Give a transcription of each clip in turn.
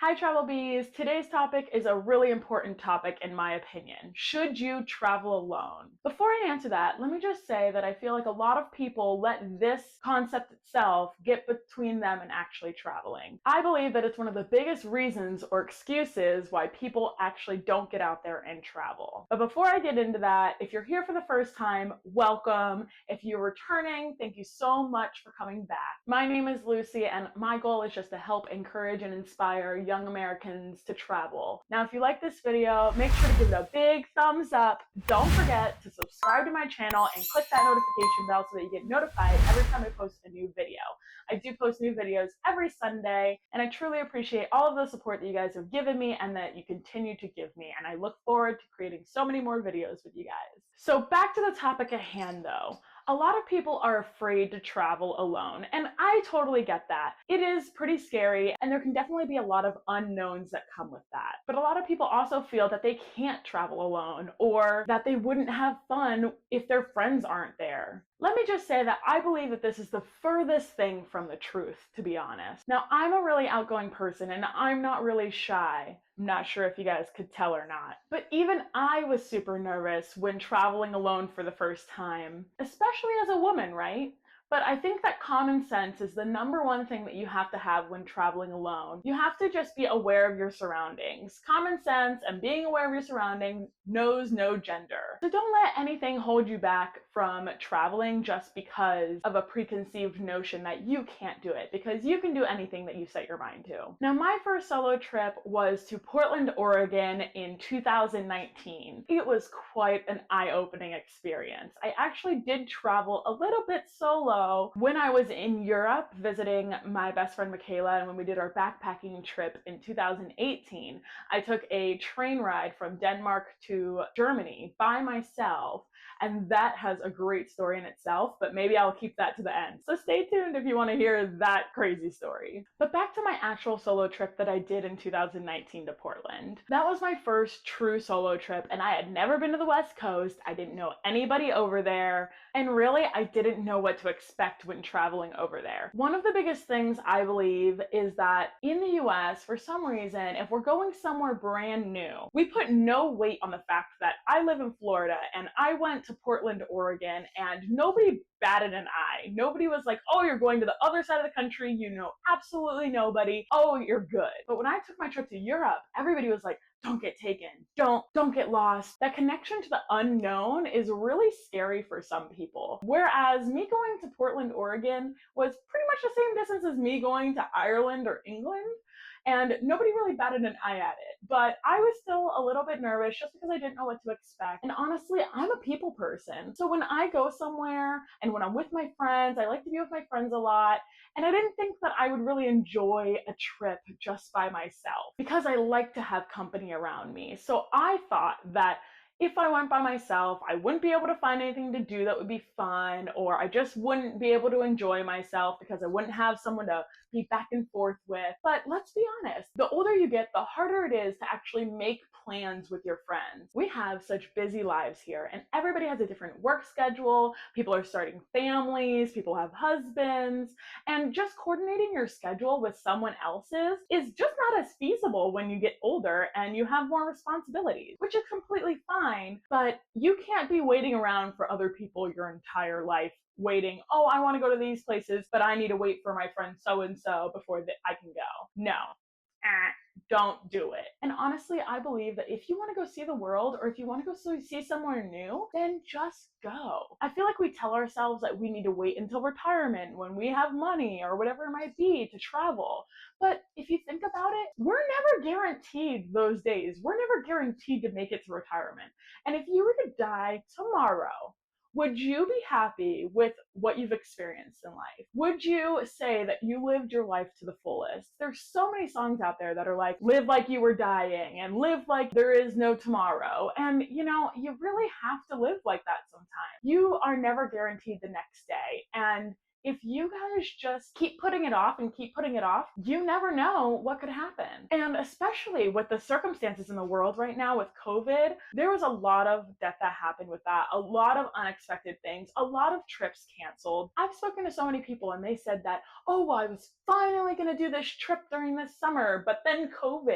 Hi, Travel Bees. Today's topic is a really important topic in my opinion. Should you travel alone? Before I answer that, let me just say that I feel like a lot of people let this concept itself get between them and actually traveling. I believe that it's one of the biggest reasons or excuses why people actually don't get out there and travel. But before I get into that, if you're here for the first time, welcome. If you're returning, thank you so much for coming back. My name is Lucie, and my goal is just to help encourage and inspire young Americans to travel. Now, if you like this video, make sure to give it a big thumbs up. Don't forget to subscribe to my channel and click that notification bell so that you get notified every time I post a new video. I do post new videos every Sunday, and I truly appreciate all of the support that you guys have given me and that you continue to give me, and I look forward to creating so many more videos with you guys. So back to the topic at hand though. A lot of people are afraid to travel alone, and I totally get that. It is pretty scary, and there can definitely be a lot of unknowns that come with that. But a lot of people also feel that they can't travel alone, or that they wouldn't have fun if their friends aren't there. Let me just say that I believe that this is the furthest thing from the truth, to be honest. Now, I'm a really outgoing person, and I'm not really shy. I'm not sure if you guys could tell or not. But even I was super nervous when traveling alone for the first time, especially as a woman, right? But I think that common sense is the number one thing that you have to have when traveling alone. You have to just be aware of your surroundings. Common sense and being aware of your surroundings knows no gender. So don't let anything hold you back from traveling just because of a preconceived notion that you can't do it, because you can do anything that you set your mind to. Now, my first solo trip was to Portland, Oregon in 2019. It was quite an eye-opening experience. I actually did travel a little bit solo when I was in Europe visiting my best friend Michaela, and when we did our backpacking trip in 2018, I took a train ride from Denmark to Germany by myself, and that has a great story in itself, but maybe I'll keep that to the end. So stay tuned if you want to hear that crazy story. But back to my actual solo trip that I did in 2019 to Portland. That was my first true solo trip, and I had never been to the West Coast. I didn't know anybody over there, and really I didn't know what to expect when traveling over there. One of the biggest things I believe is that in the US, for some reason, if we're going somewhere brand new, we put no weight on the fact that I live in Florida and I went to Portland, Oregon, and nobody batted an eye. Nobody was like, oh, you're going to the other side of the country, you know absolutely nobody, oh, you're good. But when I took my trip to Europe, everybody was like, don't get taken, don't get lost. That connection to the unknown is really scary for some people. Whereas me going to Portland, Oregon was pretty much the same distance as me going to Ireland or England, and nobody really batted an eye at it. But I was still a little bit nervous just because I didn't know what to expect. And honestly, I'm a people person. So when I go somewhere and when I'm with my friends, I like to be with my friends a lot. And I didn't think that I would really enjoy a trip just by myself because I like to have company around me. So I thought that if I went by myself, I wouldn't be able to find anything to do that would be fun, or I just wouldn't be able to enjoy myself because I wouldn't have someone to be back and forth with. But let's be honest, the older you get, the harder it is to actually make plans with your friends. We have such busy lives here, and everybody has a different work schedule. People are starting families, people have husbands, and just coordinating your schedule with someone else's is just not as feasible when you get older and you have more responsibilities, which is completely fine. But you can't be waiting around for other people your entire life, waiting, oh, I want to go to these places, but I need to wait for my friend so-and-so before I can go. No. Don't do it. And honestly, I believe that if you want to go see the world, or if you want to go see somewhere new, then just go. I feel like we tell ourselves that we need to wait until retirement when we have money or whatever it might be to travel. But if you think about it, we're never guaranteed those days. We're never guaranteed to make it to retirement. And if you were to die tomorrow, would you be happy with what you've experienced in life? Would you say that you lived your life to the fullest? There's so many songs out there that are like, live like you were dying and live like there is no tomorrow. And you know, you really have to live like that sometimes. You are never guaranteed the next day. And if you guys just keep putting it off and keep putting it off, you never know what could happen. And especially with the circumstances in the world right now with COVID, there was a lot of death that happened with that, a lot of unexpected things, a lot of trips canceled. I've spoken to so many people and they said that, oh, well, I was finally going to do this trip during this summer, but then COVID.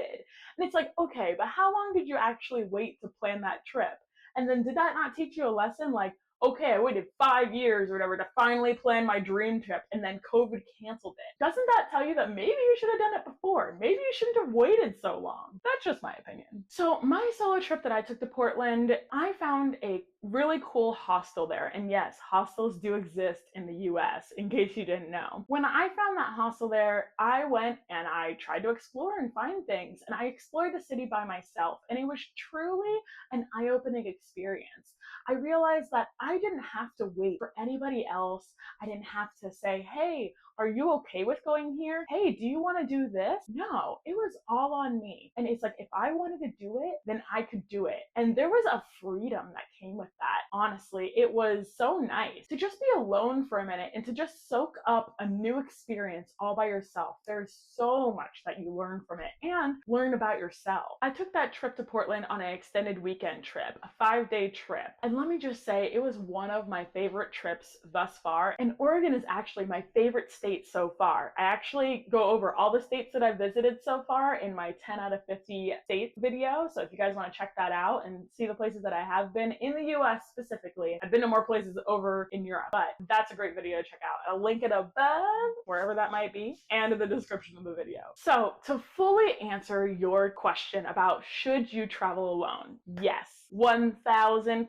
And it's like, okay, but how long did you actually wait to plan that trip? And then did that not teach you a lesson? Like, okay, I waited 5 years or whatever to finally plan my dream trip and then COVID canceled it. Doesn't that tell you that maybe you should have done it before? Maybe you shouldn't have waited so long. That's just my opinion. So my solo trip that I took to Portland, I found a really cool hostel there. And yes, hostels do exist in the US, in case you didn't know. When I found that hostel there, I went and I tried to explore and find things. And I explored the city by myself. And it was truly an eye-opening experience. I realized that I didn't have to wait for anybody else. I didn't have to say, hey, are you okay with going here? Hey, do you want to do this? No, it was all on me. And it's like, if I wanted to do it, then I could do it. And there was a freedom that came with that. Honestly, it was so nice to just be alone for a minute and to just soak up a new experience all by yourself. There's so much that you learn from it and learn about yourself. I took that trip to Portland on an extended weekend trip, a 5-day trip. And let me just say, it was one of my favorite trips thus far. And Oregon is actually my favorite state so far. I actually go over all the states that I've visited so far in my 10 out of 50 states video. So if you guys want to check that out and see the places that I have been in the US specifically, I've been to more places over in Europe, but that's a great video to check out. I'll link it above, wherever that might be, and in the description of the video. So to fully answer your question about should you travel alone? Yes, 1000%.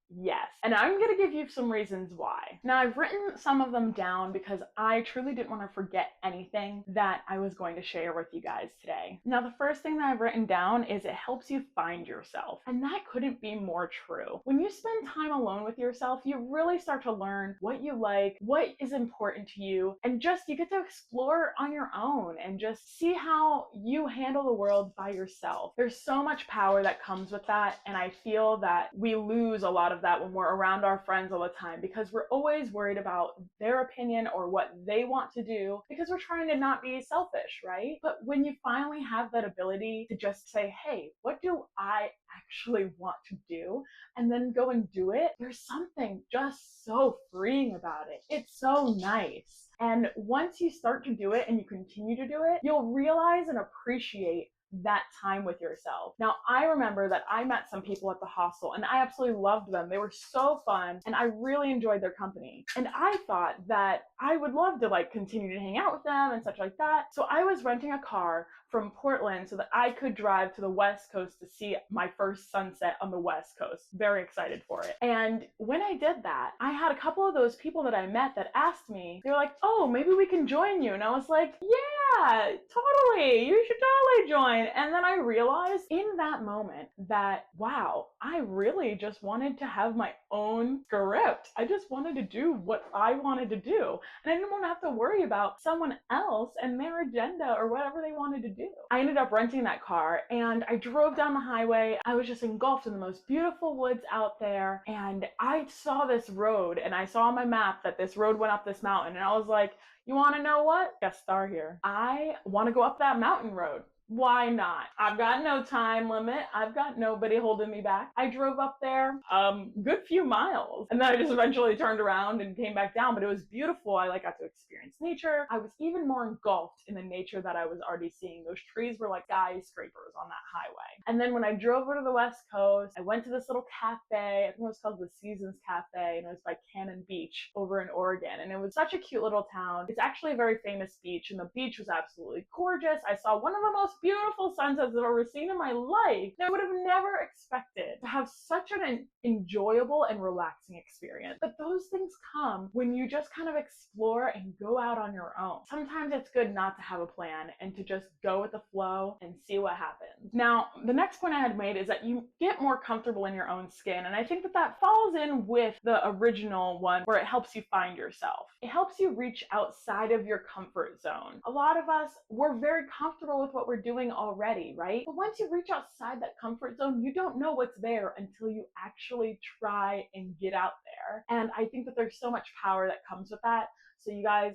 Yes. And I'm going to give you some reasons why. Now, I've written some of them down because I truly didn't want to forget anything that I was going to share with you guys today. Now, the first thing that I've written down is it helps you find yourself. And that couldn't be more true. When you spend time alone with yourself, you really start to learn what you like, what is important to you, and just you get to explore on your own and just see how you handle the world by yourself. There's so much power that comes with that. And I feel that we lose a lot of that when we're around our friends all the time because we're always worried about their opinion or what they want to do because we're trying to not be selfish, right? But when you finally have that ability to just say, hey, what do I actually want to do? And then go and do it, there's something just so freeing about it. It's so nice. And once you start to do it and you continue to do it, you'll realize and appreciate that time with yourself. Now, I remember that I met some people at the hostel and I absolutely loved them. They were so fun and I really enjoyed their company. And I thought that I would love to continue to hang out with them and such like that. So I was renting a car from Portland so that I could drive to the West Coast to see my first sunset on the West Coast. Very excited for it. And when I did that, I had a couple of those people that I met that asked me, they were like, oh, maybe we can join you. And I was like, yeah, totally. You should totally join. And then I realized in that moment that, wow, I really just wanted to have my own script. I just wanted to do what I wanted to do. And I didn't want to have to worry about someone else and their agenda or whatever they wanted to do. I ended up renting that car and I drove down the highway. I was just engulfed in the most beautiful woods out there. And I saw this road and I saw on my map that this road went up this mountain. And I was like, you want to know what? Guest star here. I want to go up that mountain road. Why not? I've got no time limit. I've got nobody holding me back. I drove up there good few miles and then I just eventually turned around and came back down, but it was beautiful. I got to experience nature. I was even more engulfed in the nature that I was already seeing. Those trees were like skyscrapers on that highway. And then when I drove over to the West Coast, I went to this little cafe. I think it was called the Seasons Cafe and it was by Cannon Beach over in Oregon. And it was such a cute little town. It's actually a very famous beach and the beach was absolutely gorgeous. I saw one of the most beautiful sunsets I've ever seen in my life. And I would have never expected to have such an enjoyable and relaxing experience. But those things come when you just kind of explore and go out on your own. Sometimes it's good not to have a plan and to just go with the flow and see what happens. Now, the next point I had made is that you get more comfortable in your own skin. And I think that that falls in with the original one where it helps you find yourself. It helps you reach outside of your comfort zone. A lot of us, we're very comfortable with what we're doing already, right? But once you reach outside that comfort zone, you don't know what's there until you actually try and get out there. And I think that there's so much power that comes with that. So you guys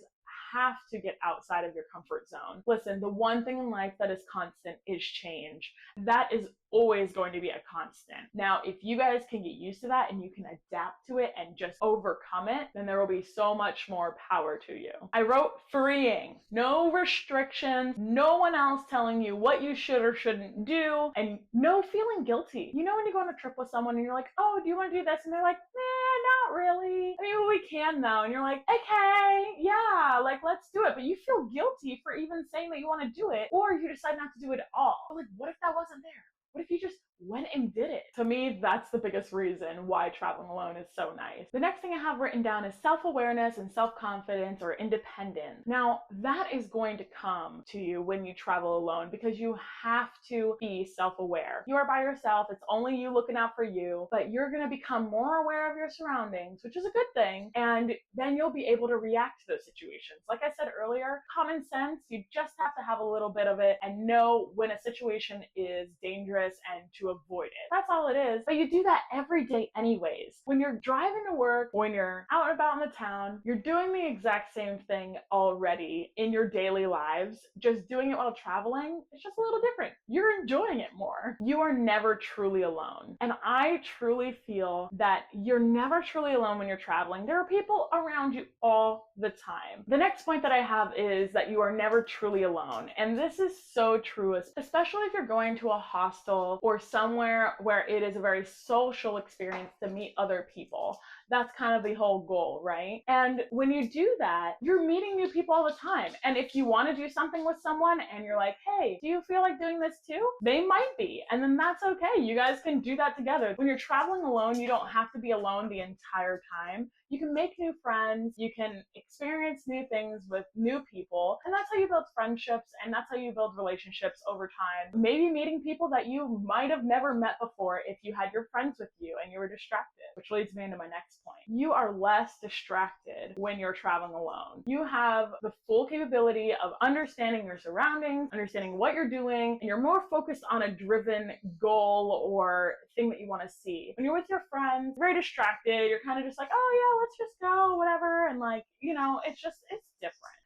have to get outside of your comfort zone. Listen, the one thing in life that is constant is change. That is always going to be a constant. Now, if you guys can get used to that and you can adapt to it and just overcome it, then there will be so much more power to you. I wrote freeing. No restrictions, no one else telling you what you should or shouldn't do, and no feeling guilty. You know when you go on a trip with someone and you're like, oh, do you want to do this? And they're like, nah, not really. I mean, we can though. And you're like, okay, yeah, like let's do it. But you feel guilty for even saying that you want to do it, or you decide not to do it at all. But like, what if that wasn't there? What if you just went and did it? To me, that's the biggest reason why traveling alone is so nice. The next thing I have written down is self-awareness and self-confidence or independence. Now, that is going to come to you when you travel alone because you have to be self-aware. You are by yourself. It's only you looking out for you, but you're going to become more aware of your surroundings, which is a good thing. And then you'll be able to react to those situations. Like I said earlier, common sense, you just have to have a little bit of it and know when a situation is dangerous and to avoid it. That's all it is. But you do that every day anyways. When you're driving to work, when you're out and about in the town, you're doing the exact same thing already in your daily lives. Just doing it while traveling, it's just a little different. You're enjoying it more. You are never truly alone. And I truly feel that you're never truly alone when you're traveling. There are people around you all the time. The next point that I have is that you are never truly alone. And this is so true, especially if you're going to a hostel or somewhere where it is a very social experience to meet other people. That's kind of the whole goal, right? And when you do that, you're meeting new people all the time. And if you want to do something with someone and you're like, hey, do you feel like doing this too? They might be. And then that's okay. You guys can do that together. When you're traveling alone, you don't have to be alone the entire time. You can make new friends. You can experience new things with new people. And that's how you build friendships. And that's how you build relationships over time. Maybe meeting people that you might have never met before if you had your friends with you and you were distracted, which leads me into my next point. You are less distracted when you're traveling alone. You have the full capability of understanding your surroundings, understanding what you're doing, and you're more focused on a driven goal or thing that you want to see. When you're with your friends, you're very distracted. You're kind of just like, oh yeah, let's just go, whatever. And like, you know, it's different.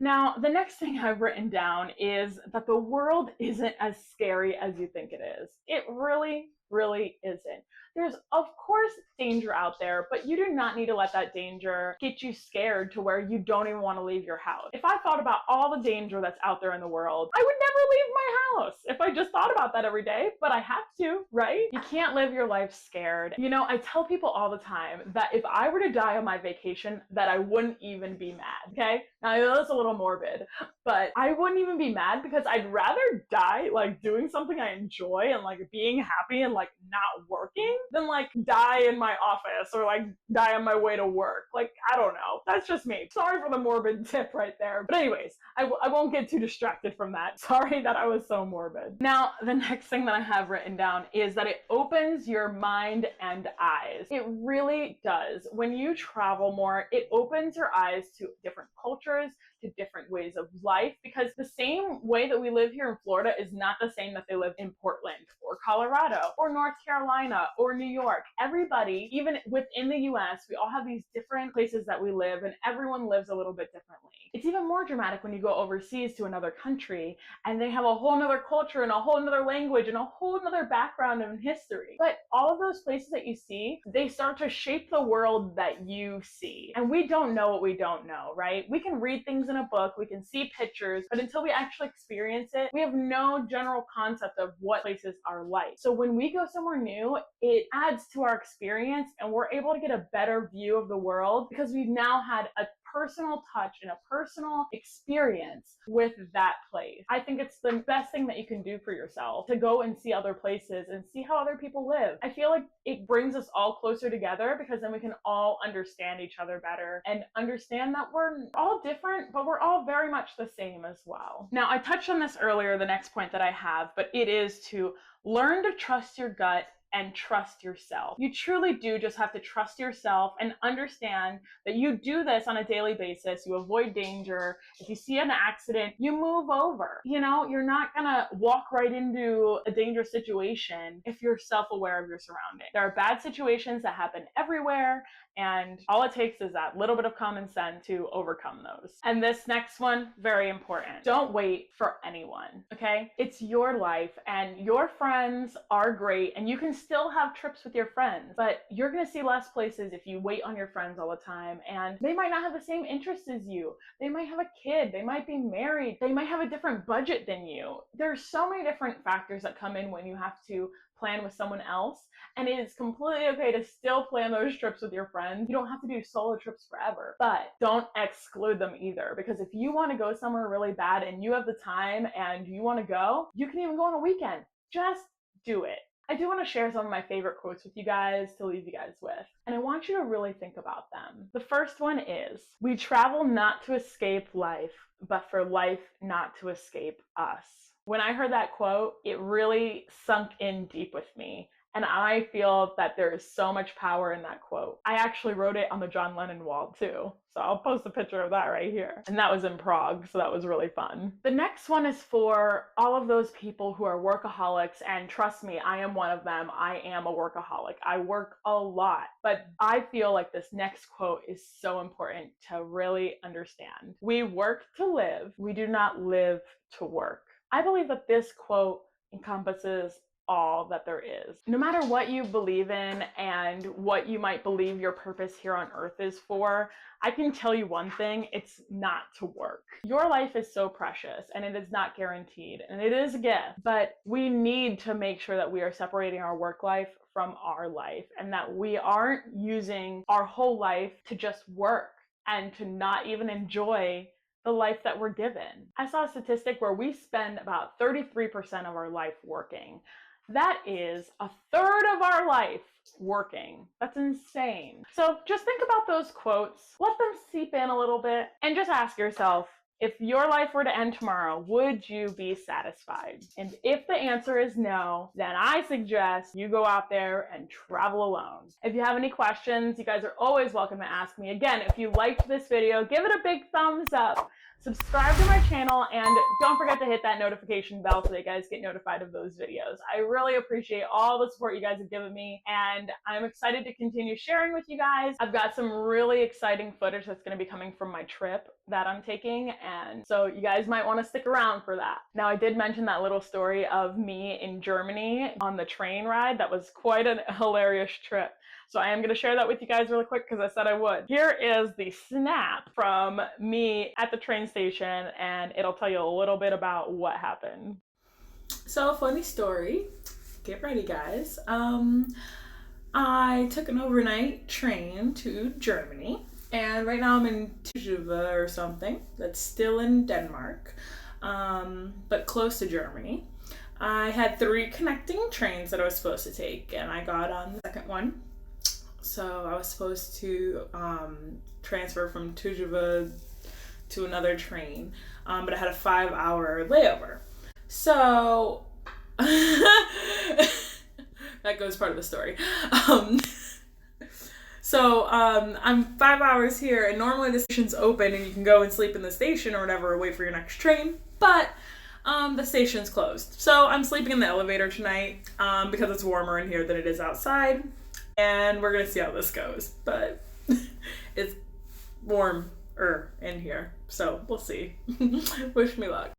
Now, the next thing I've written down is that the world isn't as scary as you think it is. It really isn't. There's, of course, danger out there, but you do not need to let that danger get you scared to where you don't even want to leave your house. If I thought about all the danger that's out there in the world, I would never leave my house if I just thought about that every day, but I have to, right? You can't live your life scared. You know, I tell people all the time that if I were to die on my vacation, that I wouldn't even be mad, okay? Now, I know that's a little morbid, but I wouldn't even be mad because I'd rather die like doing something I enjoy and like being happy and like not working than like die in my office or like die on my way to work. Like, I don't know. That's just me. Sorry for the morbid tip right there. But anyways, I won't get too distracted from that. Sorry that I was so morbid. Now, the next thing that I have written down is that it opens your mind and eyes. It really does. When you travel more, it opens your eyes to different cultures, to different ways of life, because the same way that we live here in Florida is not the same that they live in Portland or Colorado or North Carolina or New York. Everybody, even within the US, we all have these different places that we live and everyone lives a little bit differently. It's even more dramatic when you go overseas to another country and they have a whole nother culture and a whole nother language and a whole nother background and history. But all of those places that you see, they start to shape the world that you see. And we don't know what we don't know, right? We can read things in a book, we can see pictures, but until we actually experience it, we have no general concept of what places are like. So when we go somewhere new, it adds to our experience and we're able to get a better view of the world because we've now had a personal touch and a personal experience with that place. I think it's the best thing that you can do for yourself, to go and see other places and see how other people live. I feel like it brings us all closer together, because then we can all understand each other better and understand that we're all different, but we're all very much the same as well. Now, I touched on this earlier, the next point that I have, but it is to learn to trust your gut and trust yourself. You truly do just have to trust yourself and understand that you do this on a daily basis. You avoid danger. If you see an accident, you move over. You know, you're not gonna walk right into a dangerous situation if you're self-aware of your surroundings. There are bad situations that happen everywhere, and all it takes is that little bit of common sense to overcome those. And this next one, very important. Don't wait for anyone, okay? It's your life, and your friends are great, and you can still have trips with your friends, but you're gonna see less places if you wait on your friends all the time, and they might not have the same interests as you. They might have a kid, they might be married, they might have a different budget than you. There's so many different factors that come in when you have to plan with someone else, and it is completely okay to still plan those trips with your friends. You don't have to do solo trips forever, but don't exclude them either, because if you want to go somewhere really bad and you have the time and you want to go, you can even go on a weekend. Just do it. I do want to share some of my favorite quotes with you guys to leave you guys with, and I want you to really think about them. The first one is, "We travel not to escape life, but for life not to escape us." When I heard that quote, it really sunk in deep with me. And I feel that there is so much power in that quote. I actually wrote it on the John Lennon wall too. So I'll post a picture of that right here. And that was in Prague, so that was really fun. The next one is for all of those people who are workaholics, and trust me, I am one of them. I am a workaholic. I work a lot, but I feel like this next quote is so important to really understand. We work to live. We do not live to work. I believe that this quote encompasses all that there is. No matter what you believe in and what you might believe your purpose here on earth is for, I can tell you one thing, it's not to work. Your life is so precious, and it is not guaranteed, and it is a gift, but we need to make sure that we are separating our work life from our life, and that we aren't using our whole life to just work and to not even enjoy the life that we're given. I saw a statistic where we spend about 33% of our life working. That is a third of our life working. That's insane. So just think about those quotes, let them seep in a little bit, and just ask yourself, if your life were to end tomorrow, would you be satisfied? And if the answer is no, then I suggest you go out there and travel alone. If you have any questions, you guys are always welcome to ask me. Again, if you liked this video, give it a big thumbs up. Subscribe to my channel, and don't forget to hit that notification bell so that you guys get notified of those videos. I really appreciate all the support you guys have given me, and I'm excited to continue sharing with you guys. I've got some really exciting footage that's going to be coming from my trip that I'm taking, and so you guys might want to stick around for that. Now, I did mention that little story of me in Germany on the train ride. That was quite a hilarious trip. So I am going to share that with you guys really quick because I said I would. Here is the snap from me at the train station, and it'll tell you a little bit about what happened. So, funny story. Get ready, guys. I took an overnight train to Germany, and right now I'm in Tujuva or something. That's still in Denmark, but close to Germany. I had 3 connecting trains that I was supposed to take, and I got on the second one. So I was supposed to transfer from Tujuva to another train, but I had a 5-hour layover. So that goes part of the story. I'm 5 hours here, and normally the station's open and you can go and sleep in the station or whatever, or wait for your next train, but the station's closed. So I'm sleeping in the elevator tonight because it's warmer in here than it is outside. And we're gonna see how this goes, but it's warmer in here, so we'll see. Wish me luck.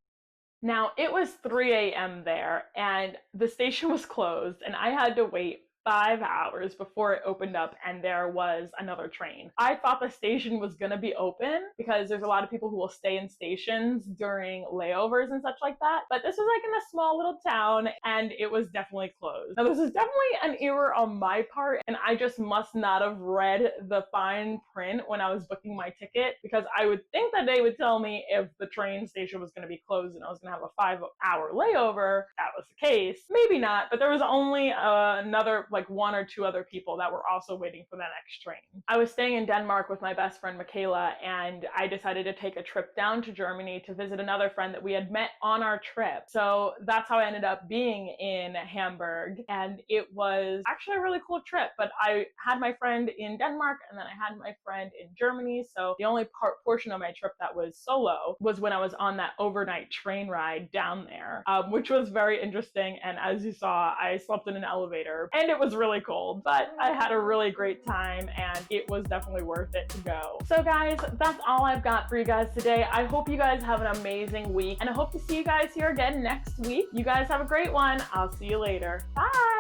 Now, it was 3 a.m. there, and the station was closed, and I had to wait 5 hours before it opened up and there was another train. I thought the station was gonna be open because there's a lot of people who will stay in stations during layovers and such like that. But this was like in a small little town and it was definitely closed. Now this is definitely an error on my part and I just must not have read the fine print when I was booking my ticket, because I would think that they would tell me if the train station was gonna be closed and I was gonna have a 5-hour layover. That was the case. Maybe not, but there was only another like 1 or 2 other people that were also waiting for the next train. I was staying in Denmark with my best friend Michaela, and I decided to take a trip down to Germany to visit another friend that we had met on our trip. So that's how I ended up being in Hamburg, and it was actually a really cool trip. But I had my friend in Denmark and then I had my friend in Germany, so the only portion of my trip that was solo was when I was on that overnight train ride down there, which was very interesting. And as you saw, I slept in an elevator and it was really cold, but I had a really great time and it was definitely worth it to go. So guys, that's all I've got for you guys today. I hope you guys have an amazing week and I hope to see you guys here again next week. You guys have a great one. I'll see you later. Bye.